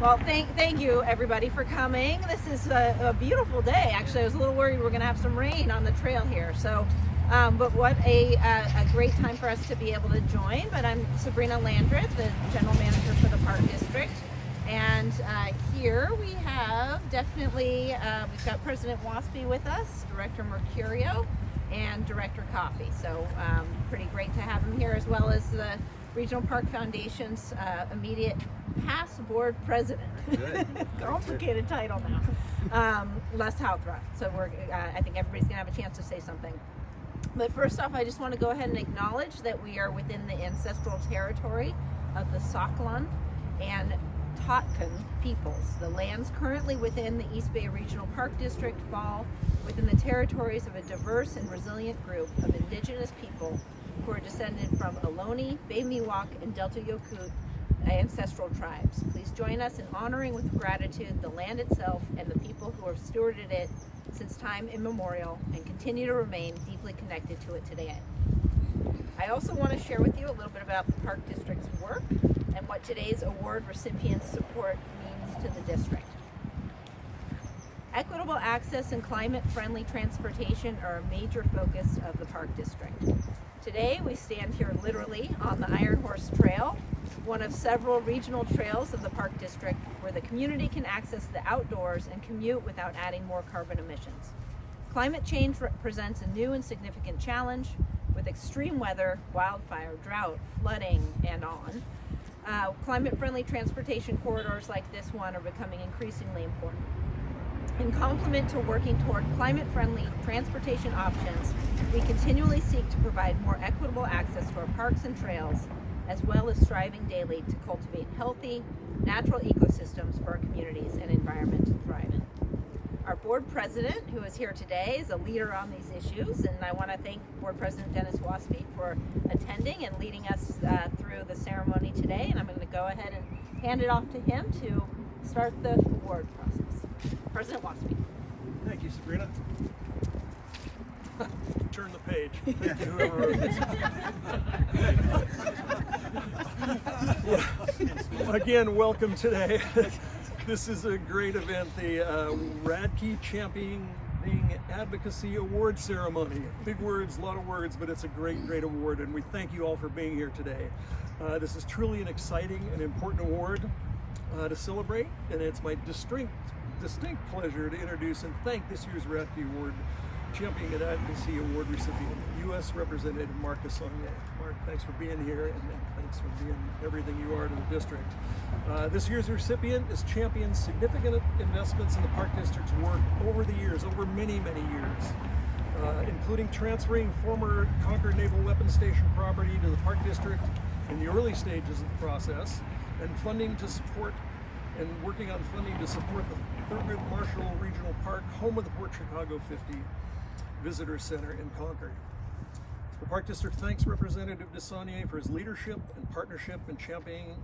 Well, thank you everybody for coming. This is a beautiful day. Actually, I was a little worried we were going to have some rain on the trail here. So, but what a great time for us to be able to join. But I'm Sabrina Landreth, the General Manager for the Park District. And here we have definitely, we've got President Waspy with us, Director Mercurio, and Director Coffey. So pretty great to have him here, as well as the Regional Park Foundation's immediate past board president. Complicated title now. Les Houthra. So I think everybody's gonna have a chance to say something. But first off, I just want to go ahead and acknowledge that we are within the ancestral territory of the Saklan and Totkan peoples. The lands currently within the East Bay Regional Park District fall within the territories of a diverse and resilient group of indigenous people who are descended from Ohlone, Bay Miwok, and Delta Yokut ancestral tribes. Please join us in honoring with gratitude the land itself and the people who have stewarded it since time immemorial and continue to remain deeply connected to it today. I also want to share with you a little bit about the Park District's work and what today's award recipients' support means to the district. Equitable access and climate-friendly transportation are a major focus of the Park District. Today, we stand here literally on the Iron Horse Trail, one of several regional trails of the Park District where the community can access the outdoors and commute without adding more carbon emissions. Climate change presents a new and significant challenge with extreme weather, wildfire, drought, flooding, and on. Climate-friendly transportation corridors like this one are becoming increasingly important. In complement to working toward climate-friendly transportation options, we continually seek to provide more equitable access to our parks and trails, as well as striving daily to cultivate healthy, natural ecosystems for our communities and environment to thrive in. Our board president, who is here today, is a leader on these issues, and I want to thank Board President Dennis Waspy for attending and leading us through the ceremony today. And I'm going to go ahead and hand it off to him to start the award process. President Waspy. Thank you, Sabrina. Turn the page. Thank you, whoever wrote this. Again, welcome today. This is a great event, the Radke Championing Advocacy Award Ceremony. Big words, a lot of words, but it's a great, great award, and we thank you all for being here today. This is truly an exciting and important award to celebrate, and it's my distinct pleasure to introduce and thank this year's Radke Award Championing Advocacy Award recipient, U.S. Representative Mark DeSaulnier. Mark, thanks for being here, and thanks for being everything you are to the district. This year's recipient has championed significant investments in the Park District's work over the years, over many, many years, including transferring former Concord Naval Weapons Station property to the Park District in the early stages of the process, and funding to support and working on funding to support the Thurgood Marshall Regional Park, home of the Port Chicago 50 Visitor Center in Concord. The Park District thanks Representative DeSaulnier for his leadership and partnership in championing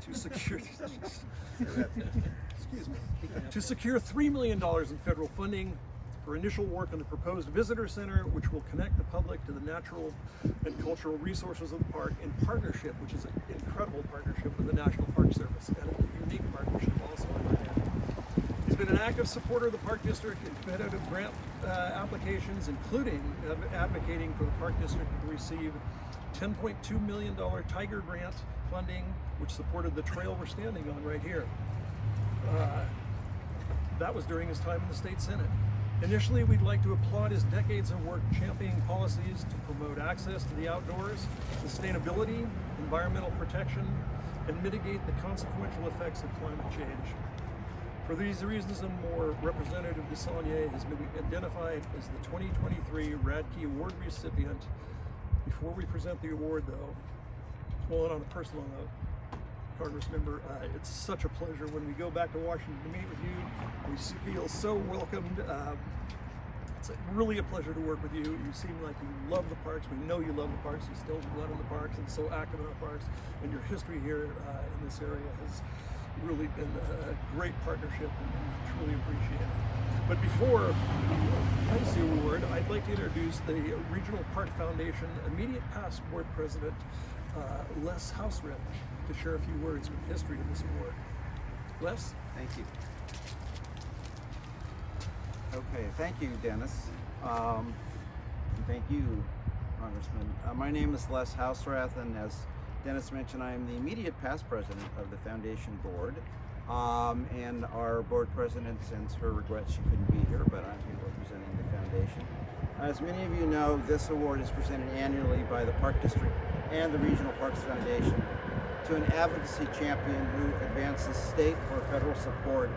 to secure to secure $3 million in federal funding for initial work on the proposed visitor center, which will connect the public to the natural and cultural resources of the park in partnership, which is an incredible partnership with the National Park Service, and a unique partnership also on my end. He's been an active supporter of the Park District in competitive grant applications, including advocating for the Park District to receive $10.2 million Tiger Grant funding, which supported the trail we're standing on right here. That was during his time in the State Senate. Initially, we'd like to applaud his decades of work championing policies to promote access to the outdoors, sustainability, environmental protection, and mitigate the consequential effects of climate change. For these reasons and more, Representative DeSaulnier has been identified as the 2023 Radke Award recipient. Before we present the award, though, well, and on a personal note, Congress member, it's such a pleasure when we go back to Washington to meet with you. We feel so welcomed. It's really a pleasure to work with you. You seem like you love the parks. We know you love the parks. You still love the parks and so active in the parks. And your history here in this area has really been a great partnership, and truly appreciate it. But before I see the award, I'd like to introduce the Regional Park Foundation immediate past board president, Les Houserath to share a few words with the history of this award. Les? Thank you. Okay, thank you, Dennis. And thank you, Congressman. My name is Les Houserath, and as Dennis mentioned, I am the immediate past president of the Foundation Board. And our board president sends her regrets she couldn't be here, but I'm here representing the foundation. As many of you know, this award is presented annually by the Park District and the Regional Parks Foundation to an advocacy champion who advances state or federal support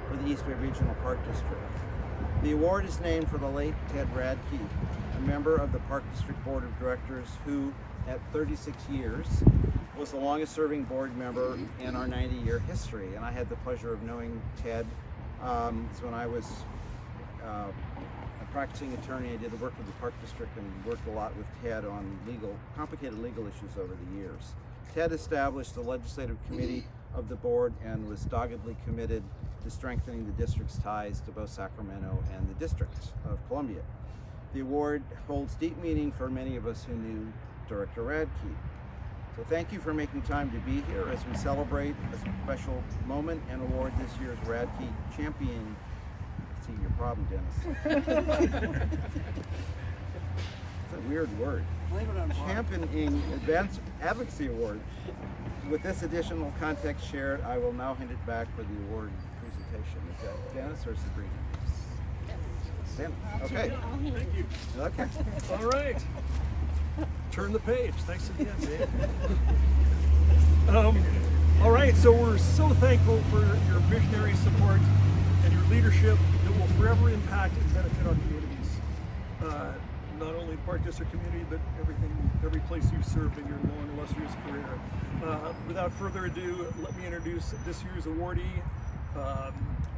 for the East Bay Regional Park District. The award is named for the late Ted Radke, a member of the Park District Board of Directors who, at 36 years, was the longest serving board member in our 90-year history. And I had the pleasure of knowing Ted when I was a practicing attorney. I did the work with the Park District and worked a lot with Ted on complicated legal issues over the years. Ted established the legislative committee of the board and was doggedly committed to strengthening the district's ties to both Sacramento and the District of Columbia. The award holds deep meaning for many of us who knew Director Radke. So thank you for making time to be here as we celebrate a special moment and award this year's Radke Champion. See your problem, Dennis. It's a weird word. Championing Advanced Advocacy Award. With this additional context shared, I will now hand it back for the award presentation. Is that Dennis or Sabrina? Dennis. Okay. Thank you. Okay. All right. Turn the page. Thanks again, Dave. All right, so we're so thankful for your visionary support and your leadership that will forever impact and benefit our communities. Not only the Park District community, but every place you've served in your long, illustrious career. Without further ado, let me introduce this year's awardee,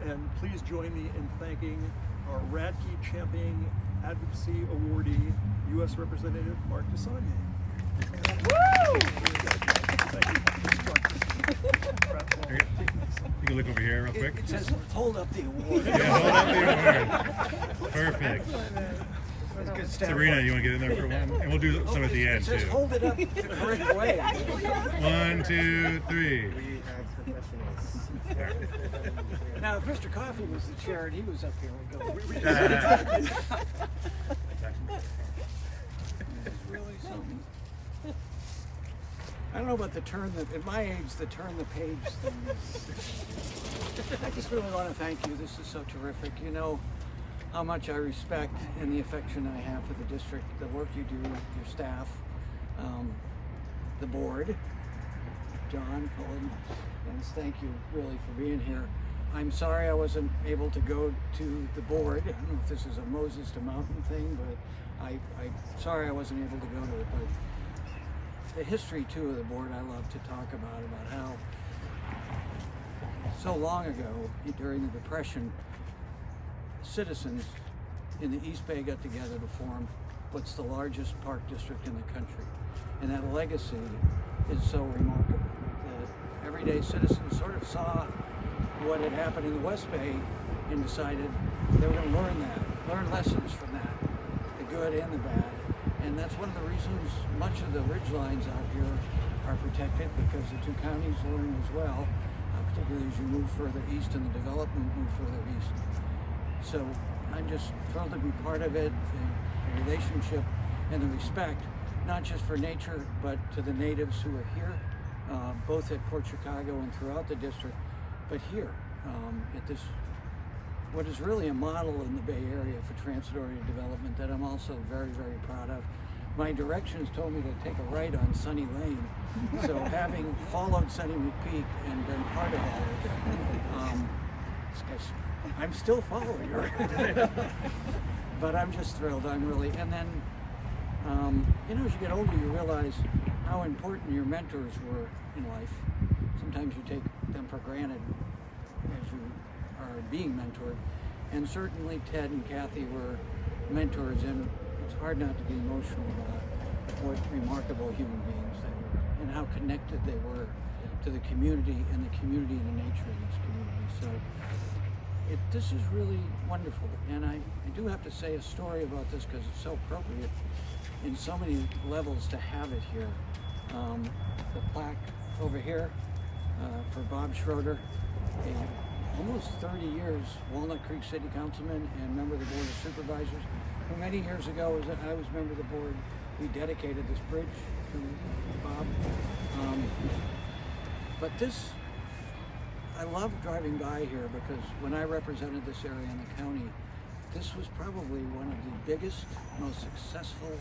and please join me in thanking our Radke Championing Advocacy Awardee, U.S. Representative Mark DeSaulnier. You can look over here real quick. It says, hold up the award. Yeah, hold up the award. Perfect. That's good stuff. Sabrina, you want to get in there for one? And we'll do some at the end, It says, too. hold it up the correct way. 1, 2, 3. Now, if Mr. Coffey was the chair and he was up here, we'd go. It's really something. I don't know about at my age, the turn the page thing is, I just really want to thank you. This is so terrific. You know how much I respect and the affection I have for the district, the work you do, your staff, the board. John, Colin, Dennis, thank you really for being here. I'm sorry I wasn't able to go to the board. I don't know if this is a Moses to Mountain thing, but I'm sorry I wasn't able to go to it. But the history too of the board I love to talk about how so long ago during the Depression, citizens in the East Bay got together to form what's the largest park district in the country. And that legacy is so remarkable that everyday citizens sort of saw what had happened in the West Bay and decided they were going to learn lessons from that, the good and the bad. And that's one of the reasons much of the ridgelines out here are protected, because the two counties learn as well, particularly as you move further east and the development move further east. So I'm just thrilled to be part of it, the relationship and the respect, not just for nature, but to the natives who are here, both at Port Chicago and throughout the district, but here at this, what is really a model in the Bay Area for transit-oriented development that I'm also very, very proud of. My directions told me to take a right on Sunny Lane, so having followed Sunny McPeak and been part of all of it, I'm still following her. But I'm just thrilled. I'm really, and then, you know, as you get older, you realize how important your mentors were in life. Sometimes you take them for granted as you are being mentored. And certainly Ted and Kathy were mentors, and it's hard not to be emotional about what remarkable human beings they were and how connected they were to the community and the community and the nature of this community. So this is really wonderful. And I do have to say a story about this because it's so appropriate in so many levels to have it here. The plaque over here for Bob Schroeder, a almost 30 years Walnut Creek City Councilman and member of the Board of Supervisors, who many years ago, as I was member of the board, we dedicated this bridge to Bob. But this, I love driving by here because when I represented this area in the county, this was probably one of the biggest, most successful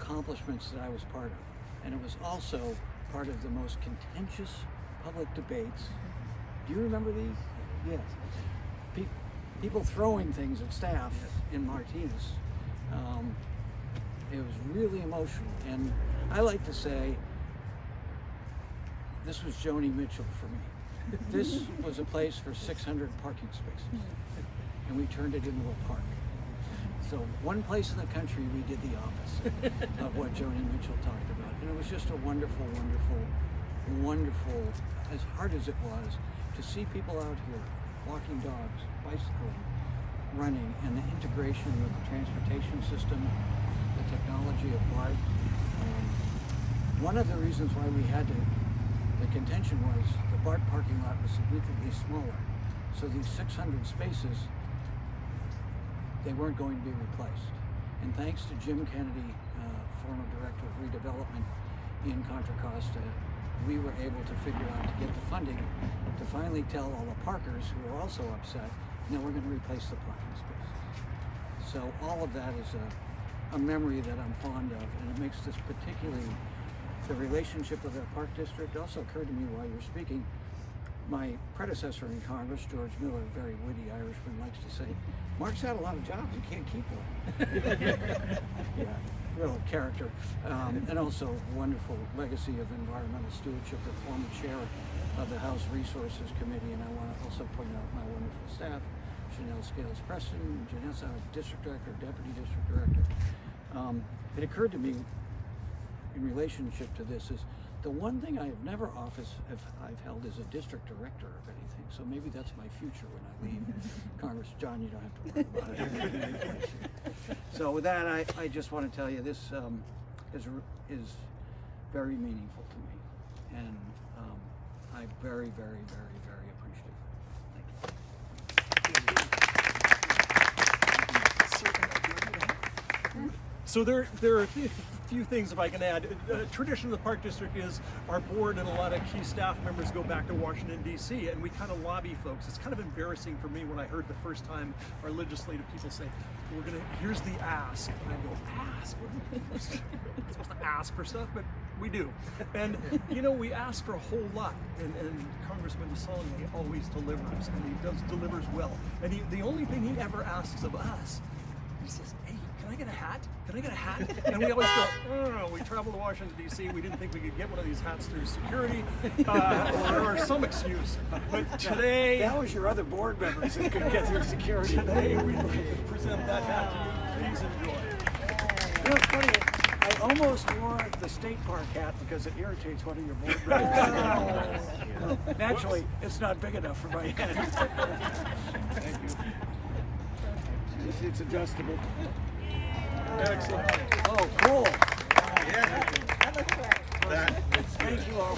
accomplishments that I was part of. And it was also part of the most contentious public debates. Do you remember these? Yes. People throwing things at staff in Martinez. It was really emotional. And I like to say, this was Joni Mitchell for me. This was a place for 600 parking spaces. And we turned it into a park. So one place in the country we did the opposite of what Joni Mitchell talked about. And it was just a wonderful, wonderful, wonderful, as hard as it was, to see people out here walking dogs, bicycling, running, and the integration with the transportation system, the technology of BART. One of the reasons why we had to, the contention was the BART parking lot was significantly smaller. So these 600 spaces, they weren't going to be replaced. And thanks to Jim Kennedy, former director of redevelopment in Contra Costa, we were able to figure out to get the funding to finally tell all the parkers who were also upset, no, we're going to replace the parking spaces. So all of that is a memory that I'm fond of, and it makes this particularly, the relationship with our park district also occurred to me while you're speaking. My predecessor in Congress, George Miller, a very witty Irishman, likes to say, Mark's had a lot of jobs, you can't keep one. Yeah, real character. And also wonderful legacy of environmental stewardship, the former chair of the House Resources Committee. And I want to also point out my wonderful staff, Chanel Scales-Preston, Janessa, District Director, Deputy District Director. It occurred to me in relationship to this is, the one thing I've never I've held is a district director of anything. So maybe that's my future when I leave Congress. John, you don't have to worry about it. So with that, I just want to tell you this is very meaningful to me. And I'm very, very, very, very appreciative. Thank you. So there are a few things, if I can add. Tradition of the Park District is our board and a lot of key staff members go back to Washington, D.C., and we kind of lobby folks. It's kind of embarrassing for me when I heard the first time our legislative people say, here's the ask. And I go, ask? We're supposed to ask for stuff, but we do. And, we ask for a whole lot, and Congressman DeSaulnier always delivers, and he delivers well. And the only thing he ever asks of us, he says, hey, can I get a hat? Can I get a hat? And we always go, oh, we traveled to Washington, D.C. We didn't think we could get one of these hats through security or some excuse. But today... That was your other board members that couldn't get through security. Today we present that hat to you. Please enjoy. You know, it's funny, I almost wore the state park hat because it irritates one of your board members. Naturally, it's not big enough for my head. Thank you. It's adjustable. Excellent. Oh, cool. That looks great. Thank you all.